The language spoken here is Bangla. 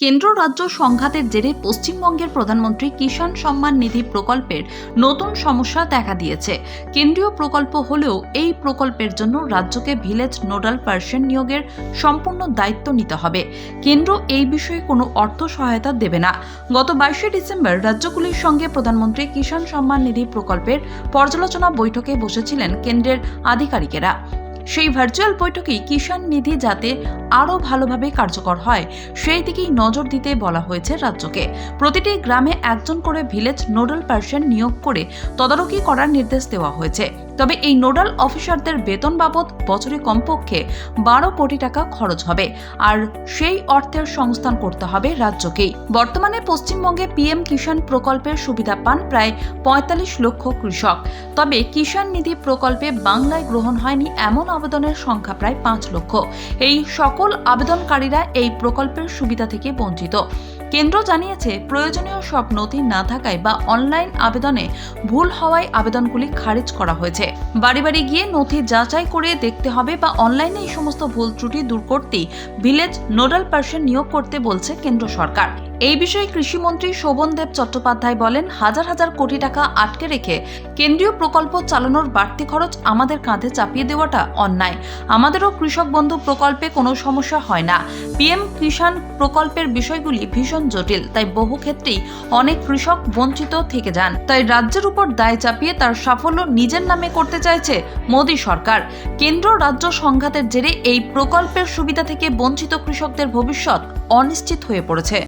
কেন্দ্র রাজ্য সংঘাতের জেরে পশ্চিমবঙ্গের প্রধানমন্ত্রী কিষাণ সম্মান নিধি প্রকল্পের নতুন সমস্যা দেখা দিয়েছে। কেন্দ্রীয় প্রকল্প হলেও এই প্রকল্পের জন্য রাজ্যকে ভিলেজ নোডাল পার্সন নিয়োগের সম্পূর্ণ দায়িত্ব নিতে হবে। কেন্দ্র এই বিষয়ে কোনো অর্থ সহায়তা দেবে না। গত 22শে ডিসেম্বর রাজ্যগুলির সঙ্গে প্রধানমন্ত্রী কিষাণ সম্মান নিধি প্রকল্পের পর্যালোচনা বৈঠকে বসেছিলেন কেন্দ্রের আধিকারিকেরা। সেই ভার্চুয়াল বৈঠকেই কিষাণ নিধি যাতে আরও ভালোভাবে কার্যকর হয় সেই দিকেই নজর দিতে বলা হয়েছে রাজ্যকে। প্রতিটি গ্রামে একজন করে ভিলেজ নোডাল পার্সন নিয়োগ করে তদারকি করার নির্দেশ দেওয়া হয়েছে। তবে এই নোডাল অফিসারদের বেতন বাবদ বছরে কমপক্ষে 12 কোটি টাকা খরচ হবে, আর সেই অর্থের সংস্থান করতে হবে রাজ্যকেই। বর্তমানে পশ্চিমবঙ্গে পিএম কিষাণ প্রকল্পের সুবিধা পান প্রায় 45 লক্ষ কৃষক। তবে কিষাণ নিধি প্রকল্পে বাংলায় গ্রহণ হয়নি এমন আবেদনের সংখ্যা প্রায় 5 লক্ষ। এই সকল আবেদনকারীরা এই প্রকল্পের সুবিধা থেকে বঞ্চিত। কেন্দ্র জানিয়েছে, প্রয়োজনীয় সব নথি না থাকায় বা অনলাইন আবেদনে ভুল হওয়ায় আবেদনগুলি খারিজ করা হয়েছে। বাড়ি বাড়ি গিয়ে নথি যাচাই করে দেখতে হবে বা অনলাইনে এই সমস্ত ভুল ত্রুটি দূর করতেই ভিলেজ নোডাল পার্সন নিয়োগ করতে বলছে কেন্দ্র সরকার। এই বিষয়ে কৃষিমন্ত্রী শোভনদেব চট্টোপাধ্যায় বলেন, হাজার হাজার কোটি টাকা আটকে রেখে কেন্দ্রীয় প্রকল্প চালানোর বাড়তি খরচ আমাদের কাঁধে চাপিয়ে দেওয়াটা অন্যায়। আমাদেরও কৃষক বন্ধু প্রকল্পে কোনো সমস্যা হয় না। পিএম কিষাণ প্রকল্পের বিষয়গুলি ভীষণ জটিল, তাই বহু ক্ষেত্রেই অনেক কৃষক বঞ্চিত থেকে যান। তাই রাজ্যের উপর দায় চাপিয়ে তার সাফল্য নিজের নামে করতে চাইছে মোদী সরকার। কেন্দ্র রাজ্য সংঘাতের জেরে এই প্রকল্পের সুবিধা থেকে বঞ্চিত কৃষকদের ভবিষ্যৎ অনিশ্চিত হয়ে পড়েছে।